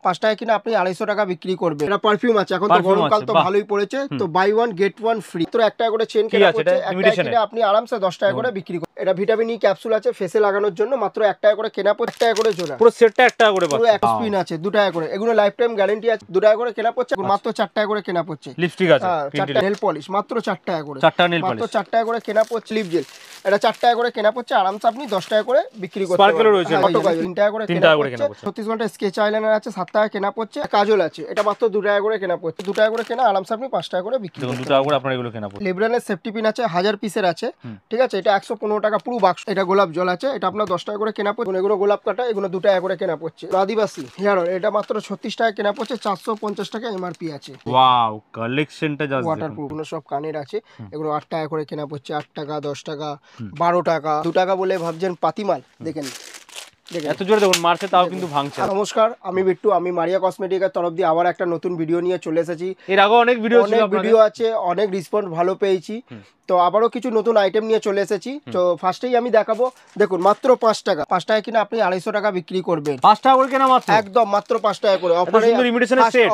5 টাকা কিনে আপনি 250 টাকা বিক্রি করবেন। এটা পারফিউম আছে, এখন তো গরমকাল তো ভালোই পড়েছে, তো buy one get one free. তো 1 টাকা করে চেন কেনা পড়ছে, 1 টাকা কিনে আপনি আরামসে 10 টাকা করে বিক্রি করবেন। এটা ভিটামিন ই ক্যাপসুল আছে ফেসে লাগানোর জন্য, মাত্র 1 টাকা করে কেনা পড়ছে, 1 টাকা করে জোড়া। পুরো সেটটা 1 টাকা করে পাচ্ছেন। পুরো এক স্পিন আছে 2 টাকা করে, এগুলো লাইফ টাইম গ্যারান্টি আছে। 2 টাকা করে কেনা পড়ছে, মাত্র 4 টাকা করে কেনা পড়ছে। লিপস্টিক আছে, 4টা নেল পলিশ মাত্র 4 টাকা করে, 4টা নেল পলিশ মাত্র 4 টাকা করে কেনা পড়ছে। লিপ জেল এটা 4 টাকা করে কেনা পড়ছে, আরামসে আপনি 10 টাকা করে বিক্রি করতে পারবেন। স্পার্কেলও রয়েছে, 3 টাকা করে কেনা পড়ছে। 36 ঘন্টা স্কেচ আইলাইনার আছে 7 টাকা কেনা পড়ছে। কাজল আছে, এটা মাত্র 2 টাকা করে কেনা পড়ছে। 2 টাকা করে কেনা, আরামসে আপনি 5 টাকা করে বিক্রি করতে পারবেন। 2 টাকা করে আপনারা এগুলো কেনা পড়ছে। লিব্রানের সেফটি পিন আছে 1000 পিসের আছে, ঠিক আছে, এটা 115 টাকা পুরো বাক্স। এটা গোলাপ জল আছে, এটা আপনার 10 টাকা করে কেনা পড়ছে। এগুলো গোলাপ কাটা, এগুলো 2 টাকা করে কেনা পড়ছে। আদিবাসী হেয়ার অয়েল এটা মাত্র 36 টাকা কেনা পড়ছে, 450 টাকা এমআরপি আছে। ওয়াও, কালেকশনটা জাস্ট ওয়াটারপ্রুফ সব কানের আছে, এগুলো 8 টাকা করে কেনা পড়ছে। 8 টাকা, 10 টাকা, 12 টাকা। 2 টাকা বলে ভাবছেন পাতিমাল, দেখেন এত জোরে দেখুন মারছে, তাও কিন্তু ভাঙছে। নমস্কার, আমি বিট্টু, আমি মারিয়া কসমেটিকের তরফ দিয়ে আবার একটা নতুন ভিডিও নিয়ে চলে এসেছি। এর আগে অনেক ভিডিও আছে, অনেক রেসপন্স ভালো পেয়েছি, তো আবারও কিছু নতুন আইটেম নিয়ে চলে এসেছি। তো ফার্স্টেই আমি দেখাবো, দেখুন মাত্র 5 টাকা, 5 টাকা কিনে আপনি 250 টাকা বিক্রি করবেন। 5 টাকা করে কেনা মাত্র, একদম মাত্র 5 টাকা করে।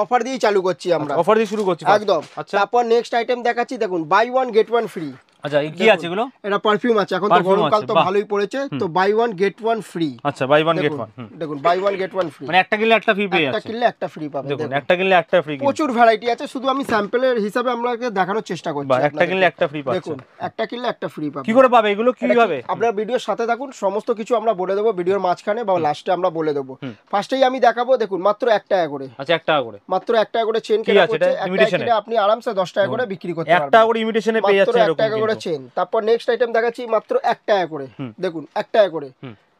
অফার দিয়ে চালু করছি আমরা, অফার দিয়ে শুরু করছি একদম। তারপর নেক্সট আইটেম দেখাচ্ছি, দেখুন buy one get one free. আচ্ছা, কি আছে এগুলো? এটা পারফিউম আছে, এখন তো গরমকাল তো ভালোই পড়েছে, তো buy one get one free. আচ্ছা, বাই ওয়ান গেট ওয়ান, দেখুন buy one get one free, মানে একটা কিনলে একটা ফ্রি পেয়ে যাচ্ছে। একটা কিনলে একটা ফ্রি পাবেন। দেখুন একটা কিনলে একটা ফ্রি, প্রচুর ভ্যারাইটি আছে, শুধু আমি স্যাম্পলের হিসাবে আপনাকে দেখানোর চেষ্টা করছি। একটা কিনলে একটা ফ্রি পাচ্ছেন। দেখুন একটা কিনলে একটা ফ্রি পাবেন। কি করে পাবে এগুলো, কিভাবে? আপনারা ভিডিওর সাথে থাকুন, সমস্ত কিছু আমরা বলে দেবো ভিডিওর মাঝখানে বা লাস্টে আমরা বলে দেবো। ফার্স্টেই আমি দেখাবো, দেখুন মাত্র 1 টাকা করে। আচ্ছা, 1 টাকা করে, মাত্র 1 টাকা করে চেন কেনা পড়ছে, 1 টাকা কিনে আপনি আরামসে 10 টাকা করে বিক্রি করতে পারবেন। 1 টাকা করে ইমিটেশনে পেয়ে যাচ্ছে, এরকম 1 টাকা করে চেন। তারপর নেক্সট আইটেম দেখাচ্ছি, মাত্র 1 টাকা করে। দেখুন 1 টাকা করে,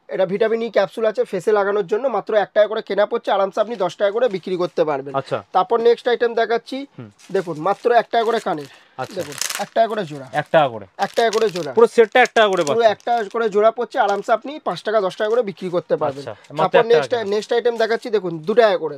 এটা ভিটামিন ই ক্যাপসুল আছে ফেসে লাগানোর জন্য, মাত্র 1 টাকা করে কেনা পড়ছে, আরামসে আপনি 10 টাকা করে বিক্রি করতে পারবেন। আচ্ছা, তারপর নেক্সট আইটেম দেখাচ্ছি, দেখুন মাত্র 1 টাকা করে কানের, দেখুন 1 টাকা করে জোড়া, 1 টাকা করে, 1 টাকা করে জোড়া। পুরো সেটটা 1 টাকা করে পুরো 1 টাকা করে জোড়া পড়ছে, আরামসে আপনি 5 টাকা 10 টাকা করে বিক্রি করতে পারবেন। তারপর নেক্সট আইটেম দেখাচ্ছি, দেখুন 2 টাকা করে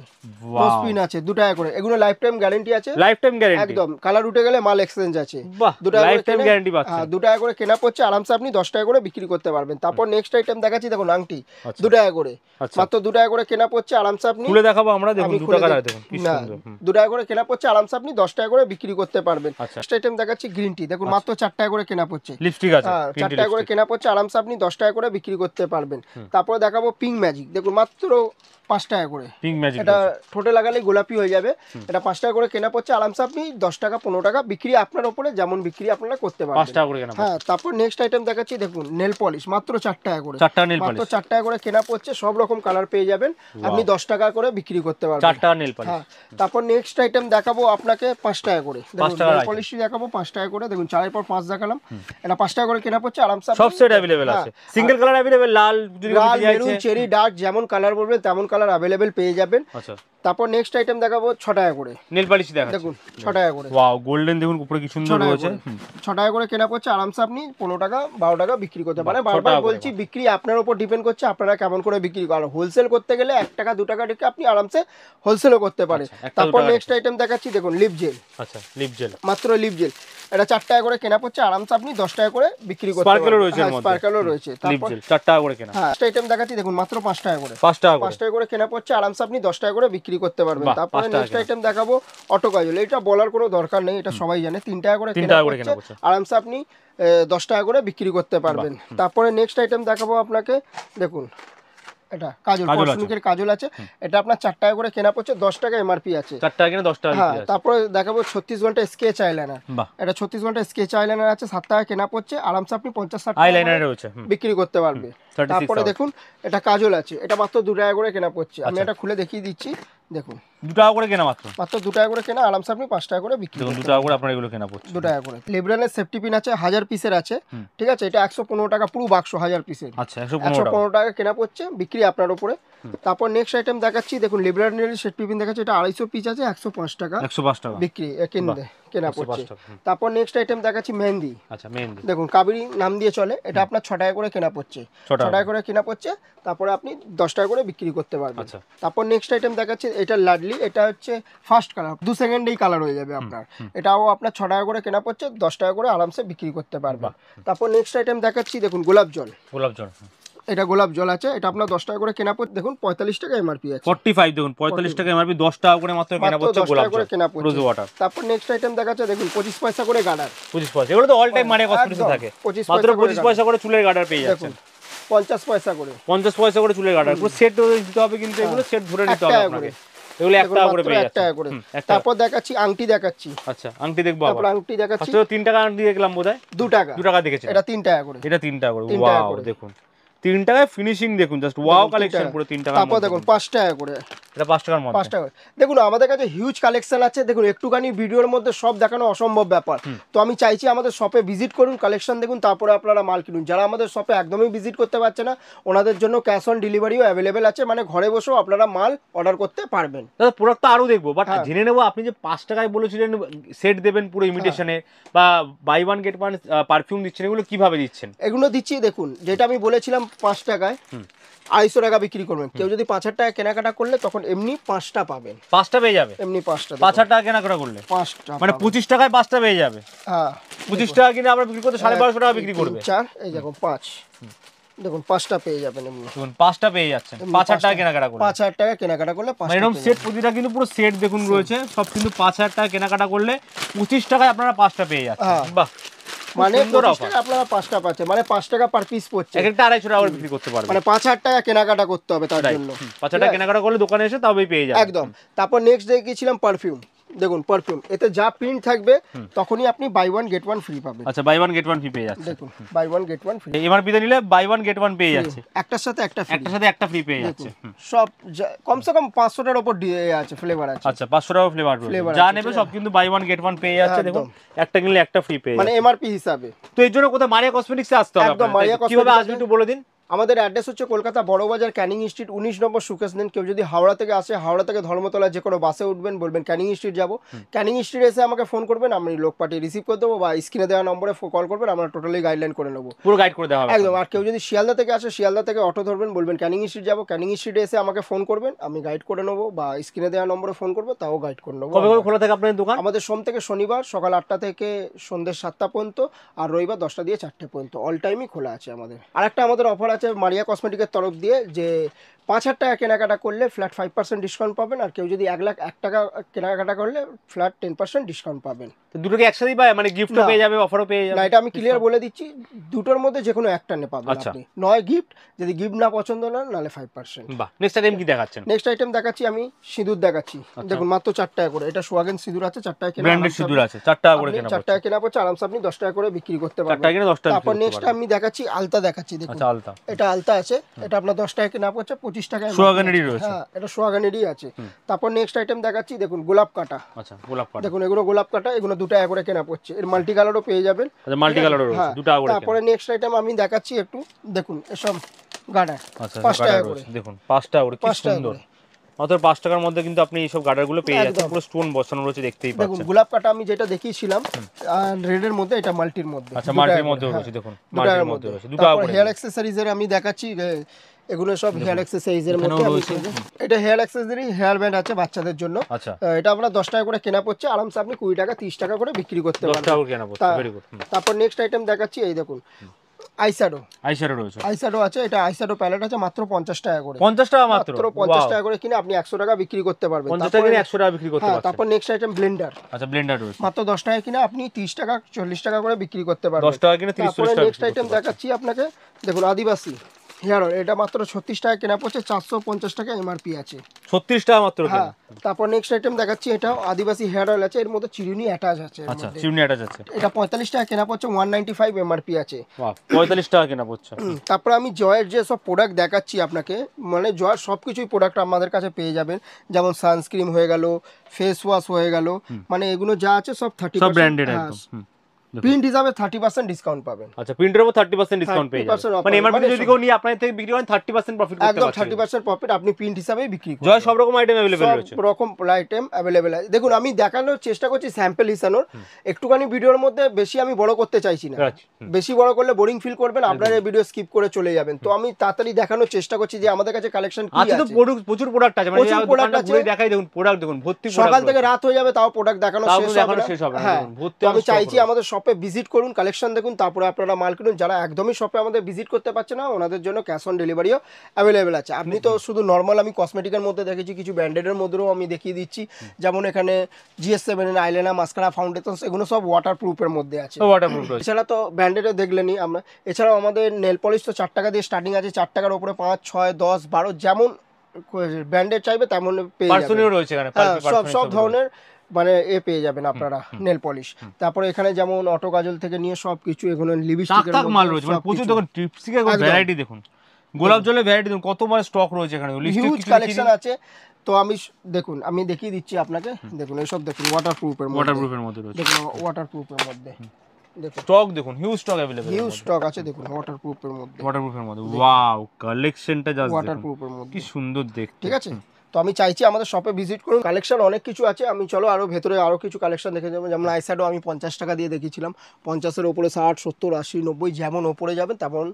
স্পিন আছে, 2 টাকা করে, এগুলো লাইফ টাইম গ্যারান্টি আছে, লাইফ টাইম গ্যারান্টি একদম। কালার উঠে গেলে মাল এক্সচেঞ্জ আছে। 2 টাকা লাইফ টাইম গ্যারান্টি পাচ্ছেন। হ্যাঁ, 2 টাকা করে কেনা পড়ছে, আরামসে আপনি 10 টাকা করে বিক্রি করতে পারবেন। তারপর নেক্সট আইটেম দেখাচ্ছি, দেখুন আংটি 2 টাকা করে, মাত্র 2 টাকা করে কেনা পড়ছে, আরামসে আপনি খুলে দেখাবো আমরা। দেখুন 2 টাকা আর দেখুন কি সুন্দর, 2 টাকা করে কেনা পড়ছে, আরামসে আপনি 10 টাকা করে বিক্রি করতে পারবেন। নেক্সট আইটেম দেখাচ্ছি গ্রিন টি, দেখুন মাত্র 4 টাকা করে কেনা পড়ছে। লিপস্টিক আছে, 4 টাকা করে কেনা পড়ছে, আরামসে আপনি 10 টাকা করে বিক্রি করতে পারবেন। তারপর দেখাবো পিঙ্ক ম্যাজিক, দেখুন মাত্র 5 টাকা করে। পিঙ্ক ম্যাজিক, এটা ঠোঁটে লাগালেই গোলাপি হয়ে যাবে। এটা 5 টাকা করে কেনা পড়ছে, আরামসে আপনি 10 টাকা 15 টাকা বিক্রি আপনার উপরে, যেমন বিক্রি আপনারা করতে পারবেন। 5 টাকা করে কেনা। হ্যাঁ, তারপর নেক্সট আইটেম দেখাচ্ছি, দেখুন নেল পলিশ মাত্র 4 টাকা করে, 4 টাকা নেল পলিশ, মাত্র 4 টাকা করে কেনা পড়ছে, সব রকম কালার পেয়ে যাবেন, আপনি 10 টাকা করে বিক্রি করতে পারবেন। 4 টাকা নেল পলিশ। হ্যাঁ, তারপর নেক্সট আইটেম দেখাবো আপনাকে 5 টাকা করে, দেখুন নেল পলিশই দেখাবো 5 টাকা করে। দেখুন 4 এর পর 5 দেখালাম, এটা 5 টাকা করে কেনা পড়ছে, আরামসে সব সেট अवेलेबल আছে, সিঙ্গেল কালার अवेलेबल, লাল যদি লাল, মেরুন, চেরি, ডার্ক, যেমন কালার বলবেন তেমন কালার अवेलेबल পেয়ে যাবেন। আচ্ছা, তারপর নেক্সট আইটেম দেখাবো 6 টাকা করে নেল পলিশ দেখাচ্ছি, দেখুন 6 টাকা করে। ওয়াও, গোল্ডেন দেখুন উপরে কি সুন্দর রয়েছে। 6 টাকা করে কেনা পড়ছে, আরামসে আপনি 15 টাকা 12 টাকা বিক্রি করতে পারেন। বারবার বলছি, বিক্রি আপনার উপর ডিপেন্ড করছে, আপনারা কেমন করে বিক্রি করেন। হোলসেল করতে গেলে 1 টাকা 2 টাকা রেখে আপনি আরামসে হোলসেলও করতে পারেন। তারপর নেক্সট আইটেম দেখাচ্ছি, দেখুন লিপ জেল। আচ্ছা, লিপ জেল, মাত্র লিপ জেল, এটা 4 টাকা করে কেনা পড়ছে, আরামসে আপনি 10 টাকা করে বিক্রি করতে পারবেন। স্পার্কেলও রয়েছে, স্পার্কেলও রয়েছে। লিপ জেল 4 টাকা করে কেনা। হ্যাঁ, আইটেম দেখাচ্ছি, দেখুন মাত্র 5 টাকা করে, 5 টাকা করে কেনা পড়ছে, আরামসে আপনি 10 টাকা করে বিক্রি করতে পারবেন। তারপরে নেক্সট আইটেম দেখাবো অটো কাজল, এটা বলার কোনো দরকার নেই, এটা সবাই জানে। 3 টাকা করে কেনা পড়ছে, আরামসে আপনি 10 টাকা করে বিক্রি করতে পারবেন। তারপরে নেক্সট আইটেম দেখাবো আপনাকে, দেখুন এটা কাজল, কসমেটিকের কাজল আছে, এটা আপনার 4 টাকা করে কেনা পড়ছে, 10 টাকা এমআরপি আছে, 4 টাকা কিনে 10 টাকা বিক্রি আছে। তারপরে দেখাবো 36 ঘন্টা স্কেচ আইলাইনার, এটা 36 ঘন্টা স্কেচ আইলাইনার আছে, 7 টাকা কেনা পড়ছে, আরামসে আপনি 50-60 টাকা আইলাইনার রয়েছে, বিক্রি করতে পারবে। তারপরে দেখুন এটা কাজল আছে, এটা মাত্র 2 টাকা করে কেনা পড়ছে, আমি এটা খুলে দেখিয়ে দিচ্ছি। দেখুন 2 টাকা করে কেনা, মাত্র 2 টাকা করে কেনা, আরামসে আপনি 5 টাকা করে বিক্রি করতে 2 টাকা করে আপনারা এগুলো কেনা পড়ছে। 2 টাকা করে। লিব্রানের সেফটি পিন আছে 1000 পিসের আছে, ঠিক আছে, এটা 115 টাকা পুরো বাক্স 1000 পিসের। আচ্ছা, 115 টাকা কেনা পড়ছে, বিক্রি আপনার উপরে। তারপর নেক্সট আইটেম দেখাচ্ছি, দেখুন লিব্রানের সেফটি পিন দেখাচ্ছি, এটা 250 পিস আছে, 105 টাকা, 105 টাকা বিক্রি কেনা পড়ছে। তারপর নেক্সট আইটেম দেখাচ্ছি মেহেন্দি, আচ্ছা মেহেন্দি, দেখুন কাবেরী নাম দিয়ে চলে, এটা আপনার 6 টাকা করে কেনা পড়ছে, 6 টাকা করে কেনা পড়ছে, তারপরে আপনি 10 টাকা করে বিক্রি করতে পারবেন। তারপর নেক্সট আইটেম দেখাচ্ছি, এটা লাডলি, এটা হচ্ছে ফার্স্ট কালার, 2 সেকেন্ডেই কালার হয়ে যাবে আপনার, এটাও আপনার 6 টাকা করে কেনা পড়ছে, 10 টাকা করে আরামসে বিক্রি করতে পারবেন। তারপর নেক্সট আইটেম দেখাচ্ছি, দেখুন গোলাপ জল, এটা গোলাপ জল আছে, এটা আপনার 10 টাকা করে কেনা পড়ছে, দেখুন 45 টাকা এমআরপি আছে। 45 দেখুন 45 টাকা এমআরপি, 10 টাকা করে মাত্র কেনা পড়ছে গোলাপ জল রোজ ওয়াটার। তারপর নেক্সট আইটেম দেখাচ্ছে দেখুন 25 পয়সা করে গার্ডার। 25 পয়সা, এগুলো তো অল টাইম মারিয়া কসমেটিক্সে থাকে। মাত্র 25 পয়সা করে চুলের গার্ডার পেয়ে যাচ্ছেন। 50 পয়সা করে, 50 পয়সা করে চুলের গার্ডার। পুরো সেট দিতে হবে, কিন্তু এগুলো সেট ধরে নিতে হবে আপনাকে। এগুলো 1 টাকা করে পেয়ে যাচ্ছেন। তারপর দেখাচ্ছি আংটি দেখাচ্ছি। আচ্ছা আংটি দেখবো আবার। তারপর আংটি দেখাচ্ছি। আচ্ছা 3 টাকা আংটি দেখলাম বোধহয়। 2 টাকা। 2 টাকা দেখেছেন। এটা 3 টাকা করে। এটা 3 টাকা করে। ওয়াও দেখুন 3 টাকায় ফিনিশিং দেখুন, জাস্ট ওয়াও কালেকশন পুরো 3 টাকা। তারপর দেখুন 5 টাকা করে। এটা 5 টাকার মধ্যে। 5 টাকা। দেখুন আমাদের কাছে হিউজ কালেকশন আছে, দেখুন একটুখানি ভিডিওর মধ্যে সব দেখানো অসম্ভব ব্যাপার। তো আমি চাইছি আমাদের শপে ভিজিট করুন, কালেকশন দেখুন, তারপরে আপনারা মাল কিনুন। যারা আমাদের শপে একদমই ভিজিট করতে পারছে না, ওনাদের জন্য ক্যাশ অন ডেলিভারিও অ্যাভেলেবেল আছে, মানে ঘরে বসেও আপনারা মাল অর্ডার করতে পারবেন। দাদা প্রোডাক্ট তো আরো দেখবো, বাট জেনে নেবো আপনি যে 5 টাকায় বলেছিলেন সেট দেবেন পুরো ইমিটেশনে, বা buy one get one perfume দিচ্ছেন, এগুলো কিভাবে দিচ্ছেন? এগুলো দিচ্ছি দেখুন, যেটা আমি বলেছিলাম 5 টাকায় 250 টাকা বিক্রি করবেন। কেউ যদি 5,000 টাকা কেনাকাটা করলে তখন এমনি 5টা পাবেন। 5টা পেয়ে যাবে এমনি 5টা 5,000 টাকা কেনাকাটা করলে 5টা, মানে 25 টাকায় 5টা পেয়ে যাবে। হ্যাঁ 25 টাকা কিনে আমরা বিক্রি করতে 1250 টাকা বিক্রি করবে। 4 এই দেখুন 5, দেখুন 5টা পেয়ে যাবেন এমনি। দেখুন 5টা পেয়ে যাচ্ছেন 5,000 টাকা কেনাকাটা করলে। 5,000 টাকা কেনাকাটা করলে 5টা। এরকম সেট প্রতিটা কিন্তু পুরো সেট দেখুন রয়েছে, সব কিন্তু 5,000 টাকা কেনাকাটা করলে 25 টাকায় আপনারা 5টা পেয়ে যাচ্ছেন। বাহ, মানে 25 টাকা আপনারা 5টা পাচ্ছেন, মানে 5 টাকা পার পিস পড়ছে। একটা 250 টাকা করে বিক্রি করতে পারবেন, মানে 5,000 টাকা কেনাকাটা করতে হবে তার জন্য। 5,000 টাকা কেনাকাটা করলে দোকানে এসে তবেই পেয়ে যাবেন একদম। তারপর নেক্সট দেখিয়েছিলাম পারফিউম। দেখুন পারফিউম, এতে যা প্রিন্ট থাকবে তখনই আপনি buy one get one free পাবেন। আচ্ছা buy one get one free পেয়ে যাচ্ছে। দেখুন buy one get one free, MRP তে নিলে বাই ওয়ান গেট ওয়ান পেয়ে যাচ্ছে, একটার সাথে একটা ফ্রি, একটার সাথে একটা ফ্রি পেয়ে যাচ্ছে। সব কমসে কম 500টার উপর আছে, ফ্লেভার আছে। আচ্ছা 500 টাকা ফ্লেভার রয়েছে, যা নেবে সব কিন্তু বাই ওয়ান গেট ওয়ান পেয়ে যাচ্ছে। দেখুন একটা কিনলে একটা ফ্রি পেয়ে যাচ্ছে, মানে এমআরপি হিসাবে। তো এর জন্য কোথায় মারিয়া কসমেটিক্সে আসতে হবে? একদম মারিয়া কসমেটিক্স। কিভাবে আসবে একটু বলে দিন। আমাদের অ্যাড্রেস হচ্ছে কলকাতা বড়বাজার ক্যানিং স্ট্রিট 19 নম্বর সুকেশ লেন। কেউ যদি হাওড়া থেকে আসে, হাওড়া থেকে ধর্মতলা যে কোনো বাসে উঠবেন, বলবেন ক্যানিং স্ট্রিট যাবো, ক্যানিং স্ট্রিট এসে আমাকে ফোন করবেন, আমি লোক পাঠিয়ে রিসিভ করে দেবো, বা স্ক্রিনে দেওয়া নম্বরে কল করবেন, আমরা টোটালি গাইডলাইন করে নেবো, পুরো গাইড করে দেওয়া হবে একদম। আর কেউ যদি শিয়ালদা থেকে আসে, শিয়ালদা থেকে অটো ধরবেন, বলবেন ক্যানিং স্ট্রিট যাবো, ক্যানিং স্ট্রিটে এসে আমাকে ফোন করবেন, আমি গাইড করে নেবো, বা স্ক্রিনে দেওয়া নম্বরে ফোন করবো, তাও গাইড করে নেবো। কবে কবে খোলা থাকে আপনাদের দোকান? আমাদের সোম থেকে শনিবার সকাল 8টা থেকে সন্ধ্যে 7টা পর্যন্ত, আর রবিবার 10টা দিয়ে 4টে পর্যন্ত, অল টাইমই খোলা আছে আমাদের। আর একটা আমাদের অফার আছে মারিয়া কসমেটিক্সের তরফ দিয়ে, যে 5,000 টাকা কেনাকাটা করলে ফ্ল্যাট 5% ডিসকাউন্ট পাবেন, আর কেউ যদি 1,01,000 টাকা কেনাকাটা করলে ফ্ল্যাট 10% ডিসকাউন্ট পাবেন। তো দুটোকে একসাথেই পায়, মানে গিফটও পেয়ে যাবে, অফারও পেয়ে যাবে? না, এটা আমি ক্লিয়ার বলে দিচ্ছি, দুটোর মধ্যে যে কোনো একটা নে পাবেন আপনি, নয় গিফট, যদি গিফট না পছন্দ না নালে 5%। বাহ, নেক্সট আইটেম কি দেখাচ্ছেন? নেক্সট আইটেম দেখাচ্ছি আমি সিঁদুর দেখাচ্ছি। দেখুন মাত্র 4 টাকা করে, এটা সোয়াগেন সিঁদুর আছে, 4 টাকা কেনা, ব্র্যান্ডেড সিঁদুর আছে, 4 টাকা করে কেনা, 4 টাকা কেনা পড়ছে, আরামসে আপনি 10 টাকা করে বিক্রি করতে পারবেন। 4 টাকা কিনে 10 টাকা। তারপর নেক্সট আমি দেখাচ্ছি আলতা দেখাচ্ছি। দেখুন আচ্ছা আলতা, এটা আলতা আছে, এটা আপনার 10 টাকা কেনা পড়ছে, 25 টাকা সোয়াগানেরই রয়েছে। হ্যাঁ এটা সোয়াগানেরই আছে। তারপর নেক্সট আইটেম দেখাচ্ছি, দেখুন গোলাপ কাটা। আচ্ছা গোলাপ কাটা, দেখুন এগুলো গোলাপ কাটা, এগুলো 2 টাকা করে কেনা পড়ছে, এর মাল্টি কালারও পেয়ে যাবেন। আচ্ছা মাল্টি কালারও রয়েছে, 2 টাকা করে। তারপরে নেক্সট আইটেম আমি দেখাচ্ছি একটু, দেখুন এসব গার্ডার। আচ্ছা 5 টাকা করে, দেখুন 5 টাকা করে, কি সুন্দর। মাত্র 5 টাকার মধ্যে কিন্তু আপনি এইসব গার্ডারগুলো পেয়ে যাচ্ছেন, পুরো স্টোন বসানো রয়েছে, দেখতেই পাচ্ছেন। দেখুন গোলাপ কাটা আমি যেটা দেখিয়েছিলাম রেডের মধ্যে, এটা মাল্টির মধ্যে। আচ্ছা মাল্টির মধ্যে রয়েছে, দেখুন মাল্টির মধ্যে রয়েছে, 2 টাকা করে। হেয়ার অ্যাকসেসরিজের আমি দেখাচ্ছি, এগুলো সব হেয়ার অ্যাকসেসরিজের মধ্যে রয়েছে। এটা হেয়ার অ্যাকসেসরি, হেয়ার ব্যান্ড আছে বাচ্চাদের জন্য। আচ্ছা এটা আপনার 10 টাকা করে কেনা পড়ছে, আরামসে আপনি 20 টাকা 30 টাকা করে বিক্রি করতে পারবেন। 10 টাকা করে কেনা পড়ছে, ভেরি গুড। তারপর নেক্সট আইটেম দেখাচ্ছি, এই দেখুন আইশ্যাডো। আইশ্যাডো রয়েছে, আইশ্যাডো আছে, এটা আইশ্যাডো প্যালেট আছে, মাত্র 50 টাকা করে। 50 টাকা মাত্র, 50 টাকা করে কিনে আপনি 100 টাকা বিক্রি করতে পারবেন। 50 টাকা কিনে 100 টাকা বিক্রি করতে পারবেন। তারপর নেক্সট আইটেম ব্লেন্ডার। আচ্ছা ব্লেন্ডার রয়েছে, মাত্র 10 টাকা কিনে আপনি 30 টাকা 40 টাকা করে বিক্রি করতে পারবেন। 10 টাকা কিনে 30 40 টাকা। নেক্সট আইটেম দেখাচ্ছি আপনাকে, দেখুন আদিবাসী হেয়ার অয়েল, এটা মাত্র 36 টাকা কেনা পড়ছে, 450 টাকা এমআরপি আছে। 36 টাকা মাত্র। হ্যাঁ তারপর নেক্সট আইটেম দেখাচ্ছি, এটাও আদিবাসী হেয়ার অয়েল আছে, এর মধ্যে চিরুনি অ্যাটাচ আছে। আচ্ছা চিরুনি অ্যাটাচ আছে, এটা 45 টাকা কেনা পড়ছে, 195 এমআরপি আছে। বাহ 45 টাকা কেনা পড়ছে। তারপর আমি জয়ের যে সব প্রোডাক্ট দেখাচ্ছি আপনাকে, মানে জয়ের সব কিছুই প্রোডাক্ট আমাদের কাছে পেয়ে যাবেন, যেমন সানস্ক্রিন হয়ে গেল, ফেস ওয়াশ হয়ে গেল, মানে এগুলো যা আছে সব 30% সব ব্র্যান্ডেড একদম। প্রিন্ট হিসাবে 30% ডিসকাউন্ট পাবেন। আচ্ছা প্রিন্টের উপর 30% ডিসকাউন্ট পেয়ে যাবেন, মানে এমআরপি যদি কেউ নিয়ে আপনাদের থেকে বিক্রি করেন 30% প্রফিট করতে একদম পারছেন। 30% প্রফিট আপনি প্রিন্ট হিসাবেই বিক্রি করুন। জয় সব রকম আইটেম अवेलेबल রয়েছে, সব রকম আইটেম अवेलेबल আছে। দেখুন আমি দেখানোর চেষ্টা করছি স্যাম্পল হিসানোর, একটুখানি ভিডিওর মধ্যে বেশি আমি বড় করতে চাইছি না, বেশি বড় করলে বোরিং ফিল করবেন, আপনারা এই ভিডিও স্কিপ করে চলে যাবেন। তো আমি তাড়াতাড়ি দেখানোর চেষ্টা করছি যে আমাদের কাছে কালেকশন কি আছে। তো প্রচুর প্রোডাক্ট আছে, মানে দোকানটা ঘুরে দেখাই, দেখুন প্রোডাক্ট দেখুন ভর্তি, সকাল থেকে রাত হয়ে যাবে তাও প্রোডাক্ট দেখানো শেষ হবে না। শেষ হবে না, হ্যাঁ ভর্তি। আমি চাইছি আমাদের শপে ভিজিট করুন, কালেকশন দেখুন, তারপরে আপনারা মাল কিনুন। যারা একদমই শপে আমাদের ভিজিট করতে পারছে না ওনাদের জন্য ক্যাশ অন ডেলিভারিও অ্যাভেলেবেল আছে। আপনি তো শুধু নর্মাল, আমি কসমেটিকের মধ্যে দেখেছি, কিছু ব্র্যান্ডেডের মধ্যেও আমি দেখিয়ে দিচ্ছি, যেমন এখানে GS7 আইলাইনার, মাস্কারা, ফাউন্ডেশন, এগুলো সব ওয়াটার প্রুফের মধ্যে আছে। এছাড়া তো ব্র্যান্ডেডও দেখলেনি আমরা। এছাড়াও আমাদের নেল পলিশ তো 4 টাকা দিয়ে স্টার্টিং আছে, 4 টাকার উপরে 5, 6, 10, 12 যেমন ব্র্যান্ডেড চাইবে তেমন পেয়ে যাবেন। সব ধরনের মানে পেয়ে যাবেন আপনারা নেল পলিশ। তারপরে এখানে যেমন অটো কাজল থেকে নিয়ে সবকিছু, এখানে লিপস্টিকের মাল রয়েছে, মানে প্রচুর দেখুন টিপস্টিকের ভ্যারাইটি দেখুন, গোলাপ জলের ভ্যারাইটি দেখুন, কত মাল স্টক রয়েছে এখানে, হিউজ কালেকশন আছে। তো আমি দেখুন আমি দেখিয়ে দিচ্ছি আপনাকে, দেখুন এইসব দেখুন ওয়াটারপ্রুফের মধ্যে রয়েছে, দেখুন ওয়াটারপ্রুফের মধ্যে দেখুন স্টক, দেখুন huge stock available, huge stock আছে দেখুন ওয়াটারপ্রুফের মধ্যে। ওয়াও, কালেকশনটা জাস্ট ওয়াটারপ্রুফের মধ্যে কি সুন্দর দেখতে, ঠিক আছে। তো আমি চাইছি আমাদের শপে ভিজিট করুন, কালেকশন অনেক কিছু আছে। আমি চলো আরো ভেতরে আরো কিছু কালেকশন দেখে যাবো। যেমন আইশ্যাডো আমি 50 টাকা দিয়ে দেখিয়েছিলাম, 50-এর উপরে 60, 70, 80, 90 যেমন উপরে যাবেন তেমন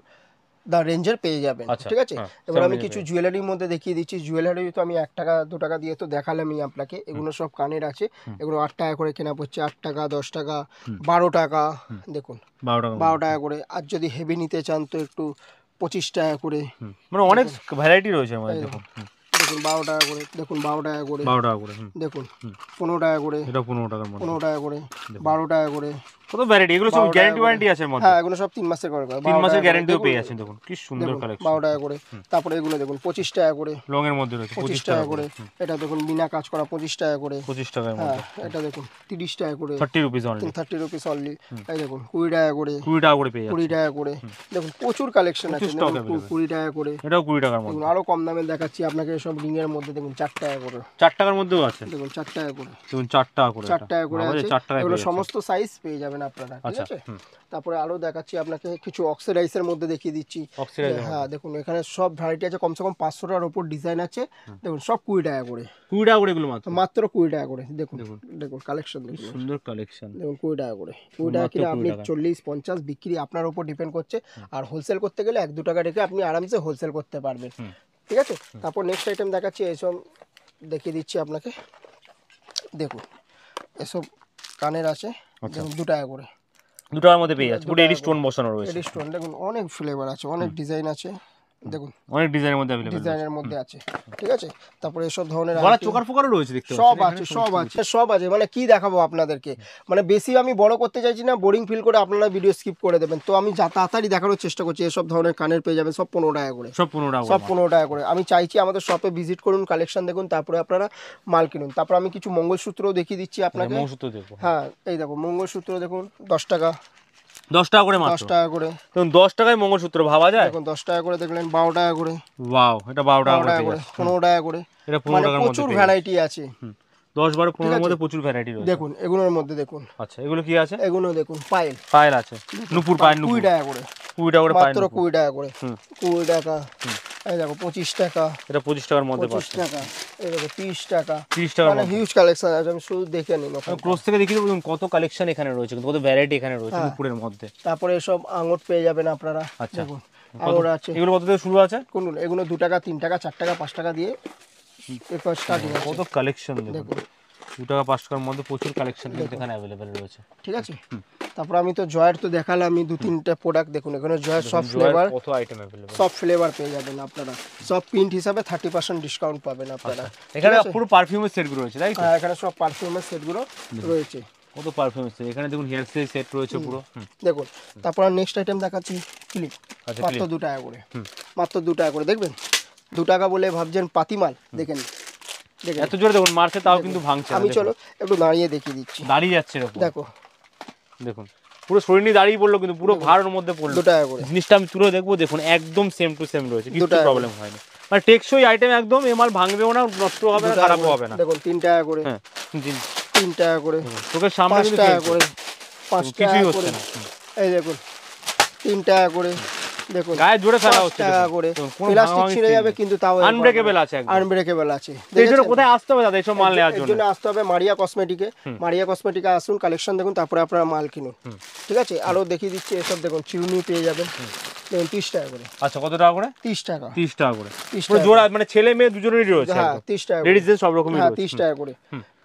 দা রেঞ্জের পেয়ে যাবেন, ঠিক আছে। এবার আমি কিছু জুয়েলারির মধ্যে দেখিয়ে দিচ্ছি। জুয়েলারি তো আমি 1 টাকা 2 টাকা দিয়ে তো দেখালামই আপনাকে। এগুলো সব কানের আছে, এগুলো 8 টাকা করে কেনা পড়ছে, 8 টাকা, 10 টাকা, 12 টাকা, দেখুন 12 টাকা করে। আর যদি হেভি নিতে চান তো একটু 25 টাকা করে, মানে অনেক ভ্যারাইটি রয়েছে আমাদের। দেখুন 12 টাকা করে, দেখুন 12 টাকা করে, দেখুন 15 টাকা করে, এটা 15 টাকা করে, 12 টাকা করে, কত ভ্যারাইটি। এগুলো সব গ্যারান্টি ওয়ারেন্টি আছে মধ্যে, হ্যাঁ এগুলো সব 3 মাসের করে, 3 মাসের গ্যারান্টিও পেয়ে যাচ্ছেন। দেখুন কি সুন্দর কালেকশন, 12 টাকা করে। তারপরে এগুলো দেখুন 25 টাকা করে, লং এর মধ্যে রয়েছে 25 টাকা করে। এটা দেখুন বিনা কাজ করা 25 টাকা করে, 25 টাকার মধ্যে। এটা দেখুন 30 টাকা করে, 30 রুপিস অনলি, 30 রুপিস অনলি। এই দেখুন 20 টাকা করে, 20 টাকা করে পেয়ে যাচ্ছে, 20 টাকা করে। দেখুন প্রচুর কালেকশন আছে, 20 টাকা করে। এটাও 20 টাকার মধ্যে। দেখুন আরো কম দামে দেখাচ্ছি আপনাকে, সব রিং এর মধ্যে দেখুন 4 টাকা করে, 4 টাকার মধ্যেও আছে, দেখুন 4 টাকা করে, দেখুন 4 টাকা করে, 4 টাকা করে আছে। 4 টাকা এগুলো সমস্ত সাইজ পেয়ে যাবেন আপনারা, ঠিক আছে। তারপরে আরো দেখাচ্ছি আপনাকে কিছু অক্সিডাইজের মধ্যে দেখিয়ে দিচ্ছি। হ্যাঁ দেখুন এখানে সব ভ্যারাইটি আছে, কমসে কম 500টার উপর ডিজাইন আছে। দেখুন সব 20 টাকা করে, 20 টাকা করে এগুলো মাত্র 20 টাকা করে। দেখুন দেখুন কালেকশন দেখুন, সুন্দর কালেকশন। দেখুন 20 টাকা করে, 20 টাকা কিনে আপনি 40-50 বিক্রি আপনার উপর ডিপেন্ড করছে। আর হোলসেল করতে গেলে 1-2 টাকা রেখে আপনি আরামসে হোলসেল করতে পারবেন, ঠিক আছে। তারপর নেক্সট আইটেম দেখাচ্ছি, এইসব দেখিয়ে দিচ্ছি আপনাকে। দেখুন এসব কানের আছে, দেখুন 2 টাকা করে, 2 টাকার মধ্যে পেয়ে যাচ্ছে। পুরো এডি স্টোন বসানো রয়েছে, এডি স্টোন। দেখুন অনেক ফ্লেভার আছে, অনেক ডিজাইন আছে, দেখুন অনেক ডিজাইনের মধ্যে अवेलेबल, ডিজাইনের মধ্যে আছে, ঠিক আছে। তারপরে এসব ধরনের বড় চোকার ফোকারও রয়েছে, দেখতে পাচ্ছেন সব আছে, সব আছে। মানে কি দেখাবো আপনাদেরকে, মানে বেশি আমি বড় করতে চাইছি না, বোরিং ফিল করে আপনারা ভিডিও স্কিপ করে দেবেন। তো আমি তাড়াতাড়ি দেখানোর চেষ্টা করছি। এসব ধরনের কানের পেয়ে যাবেন সব 15 টাকা করে, সব 15 টাকা, সব 15 টাকা করে। আমি চাইছি আমাদের শপে ভিজিট করুন, কালেকশন দেখুন, তারপরে আপনারা মাল কিনুন। তারপর আমি কিছু মঙ্গলসূত্রও দেখিয়ে দিচ্ছি আপনাকে। মঙ্গলসূত্র দেখো, হ্যাঁ এই দেখো মঙ্গলসূত্র দেখুন 10 টাকা, 10 টাকা করে, মাত্র 10 টাকা করে। দেখুন 10 টাকায় মঙ্গলসূত্র ভাবা যায়। দেখুন 10 টাকা করে দেখলেন, 12 টাকা করে, ওয়াও, এটা 12 টাকা করে, 15 টাকা করে। এটা 15 মানে টাকার মধ্যে প্রচুর ভ্যারাইটি আছে, 10, 12, 15 এর মধ্যে প্রচুর ভ্যারাইটি রয়েছে। দেখুন এগুলোর মধ্যে দেখুন। আচ্ছা এগুলো কি আছে? এগুলো দেখুন পায়েল আছে, নুপুর পায়েল, 20 টাকা করে, 20 টাকা করে পায়েল, মাত্র 20 টাকা করে, 20 টাকা। এই দেখো 25 টাকা, এটা 25 টাকার মধ্যে 25 টাকা। এই দেখো 30 টাকা, 30 টাকা। মানে হিউজ কালেকশন আছে, আমি শুধু দেখে নিন। ক্লোজ থেকে দেখিয়ে দেবো কত কালেকশন এখানে রয়েছে, কত ভ্যারাইটি এখানে রয়েছে নুপুরের মধ্যে। তারপরে সব আঙুর পেয়ে যাবেন আপনারা। দেখুন আঙুর আছে, এগুলো কত থেকে শুরু আছে? কোন এগুলো 2 টাকা, 3 টাকা, 4 টাকা, 5 টাকা দিয়ে এরপর স্টার্টিং আছে। কত কালেকশন দেখুন, 2 টাকা 5 টাকার মধ্যে প্রচুর কালেকশন কিন্তু এখানে अवेलेबल রয়েছে, ঠিক আছে। তারপর আমি তো জয়ের তো দেখালাম, আমি 2-3টা প্রোডাক্ট দেখুন। এখানে জয়ের সব ফ্লেভার, কত আইটেম अवेलेबल, সব ফ্লেভার পেয়ে যাবেন আপনারা। সব প্রিন্ট হিসাবে 30% ডিসকাউন্ট পাবেন আপনারা। এখানে পুরো পারফিউমের সেটগুলো রয়েছে, তাই তো? হ্যাঁ এখানে সব পারফিউমের সেটগুলো রয়েছে, কত পারফিউম সেট। এখানে দেখুন হেয়ার স্টাইল সেট রয়েছে পুরো, দেখুন। তারপর নেক্সট আইটেম দেখাচ্ছি ক্লিপ, মাত্র 2 টাকা করে, মাত্র 2 টাকা করে। দেখবেন 2 টাকা বলে ভাবছেন পাতিমাল, দেখেন দেখেন এত জোরে দেখুন মারছে, তাও কিন্তু ভাঙছে না। আমি চলো একটু দাঁড়িয়ে দেখিয়ে দিচ্ছি, দাঁড়িয়ে যাচ্ছে এরকম, দেখো দেখুন পুরো শরীর নিয়ে দাঁড়িয়ে পড়লো, কিন্তু পুরো ভাড়ের মধ্যে পড়লো। 2 টাকা করে জিনিসটা আমি তুলে দেখবো, দেখুন একদম সেম টু সেম রয়েছে, কিছু প্রবলেম হয়নি। মানে টেকসই আইটেম একদম, এ মাল ভাঙবেও না, নষ্ট হবে না, খারাপও হবে না। দেখুন 3 টাকা করে, হ্যাঁ 3 টাকা করে, তোকে সামনে 5 টাকা করে, 5 টাকা করে। এই দেখুন 3 টাকা করে, দেখুন গায়ে জোরে ফেলা হচ্ছে, 5 টাকা করে। প্লাস্টিক ছিঁড়ে যাবে কিন্তু তাও আনব্রেকেবল আছে, একদম আনব্রেকেবল আছে। এর জন্য কোথায় আসতে হবে দাদা এইসব মাল নেওয়ার এর জন্য? জন্য আসতে হবে মারিয়া কসমেটিকে। মারিয়া কসমেটিকে আসুন, কালেকশন দেখুন, তারপরে আপনারা মাল কিনুন, ঠিক আছে। আরো দেখিয়ে দিচ্ছি, এসব দেখুন চিরুনি পেয়ে যাবেন, দেখুন 30 টাকা করে। আচ্ছা কত টাকা করে? 30 টাকা। 30 টাকা করে। 30 পুরো টাকা। জোড়া মানে ছেলে মেয়ে দুজনেরই রয়েছে হ্যাঁ একদম। 30 টাকা। লেডিস জেন্টস সব রকমই হ্যাঁ রয়েছে। 30 টাকা করে।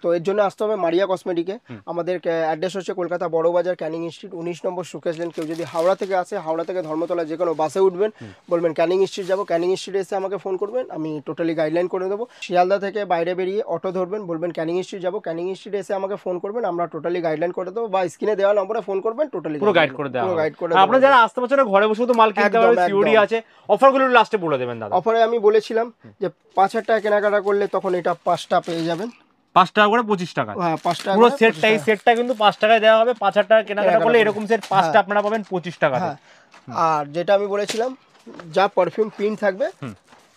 তো এর জন্য আসতে হবে মারিয়া কসমেটিকে। আমাদের অ্যাড্রেস হচ্ছে কলকাতা বড় বাজার, ক্যানিং স্ট্রিট, 19 নম্বর সুকেশ লেন। কেউ যদি হাওড়া থেকে আসে, হাওড়া থেকে ধর্মতলা যে কোনো বাসে উঠবেন, বলবেন ক্যানিং স্ট্রিট যাবো, ক্যানিং স্ট্রিট এসে আমাকে ফোন করবেন, আমি টোটালি গাইডলাইন করে দেবো। শিয়ালদা থেকে বাইরে বেরিয়ে অটো ধরবেন, বলবেন ক্যানিং স্ট্রিট যাবো, ক্যানিং স্ট্রিট এসে আমাকে ফোন করবেন, আমরা টোটালি গাইডলাইন করে দেবো, বা স্ক্রিনে দেওয়া নম্বরে ফোন করবেন, টোটালি পুরো গাইড করে দেওয়া পুরো হবে। গাইড করে আপনারা যারা আসতে পারছেন না, ঘরে বসে তো মাল কিনতে একদম, পারবেন, সিওডি একদম। আছে। অফারগুলো লাস্টে বলে দেবেন দাদা। অফারে আমি বলেছিলাম যে 5,000 টাকা কেনাকাটা করলে তখন এটা 5টা পেয়ে যাবেন 5 টাকা করে 25 টাকা। হ্যাঁ 5 টাকা পুরো করে সেটটা, এই 25 সেটটা কিন্তু 5 টাকায় দেওয়া হবে। 5,000 টাকা কেনাকাটা করলে এরকম সেট 5টা আপনারা পাবেন 25 টাকাতে। হ্যাঁ। আর যেটা আমি বলেছিলাম, যা পারফিউম প্রিন্ট থাকবে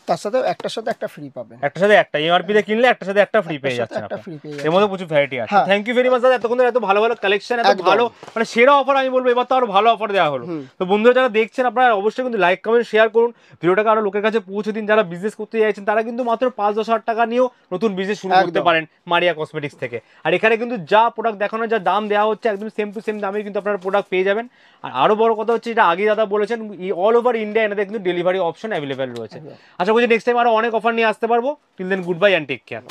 তার সাথে একটার সাথে একটা ফ্রি পাবেন। একটার সাথে একটা এমআরপি তে কিনলে একটার সাথে একটা ফ্রি পেয়ে যাচ্ছেন একটা আপনি। ফ্রি পেয়ে এর মধ্যে প্রচুর ভ্যারাইটি আছে। হ্যাঁ। থ্যাংক ইউ ভেরি মাচ দাদা, এতক্ষণ ধরে এত ভালো ভালো কালেকশন, এত একদম। ভালো মানে সেরা অফার আমি বলবো, এবার তো আরো ভালো অফার দেওয়া হলো। তো বন্ধুরা যারা দেখছেন, আপনারা অবশ্যই কিন্তু লাইক কমেন্ট শেয়ার করুন, ভিডিওটাকে আরো লোকের কাছে পৌঁছে দিন। যারা বিজনেস করতে চাইছেন তারা কিন্তু মাত্র 5-10 হাজার টাকা নিয়েও নতুন বিজনেস শুরু করতে একদম। পারেন মারিয়া কসমেটিক্স থেকে। আর এখানে কিন্তু যা প্রোডাক্ট দেখানো, যা দাম দেওয়া হচ্ছে, একদম সেম টু সেম দামে কিন্তু আপনারা প্রোডাক্ট পেয়ে যাবেন। আর আরো বড় কথা হচ্ছে, যেটা আগে দাদা বলেছেন, অল ওভার ইন্ডিয়া এনাদের কিন্তু ডেলিভারি অপশন অ্যাভেলেবেল রয়েছে। আশা করছি নেক্সট টাইম আরো অনেক অফার নিয়ে আসতে পারবো। Till then good bye and take care.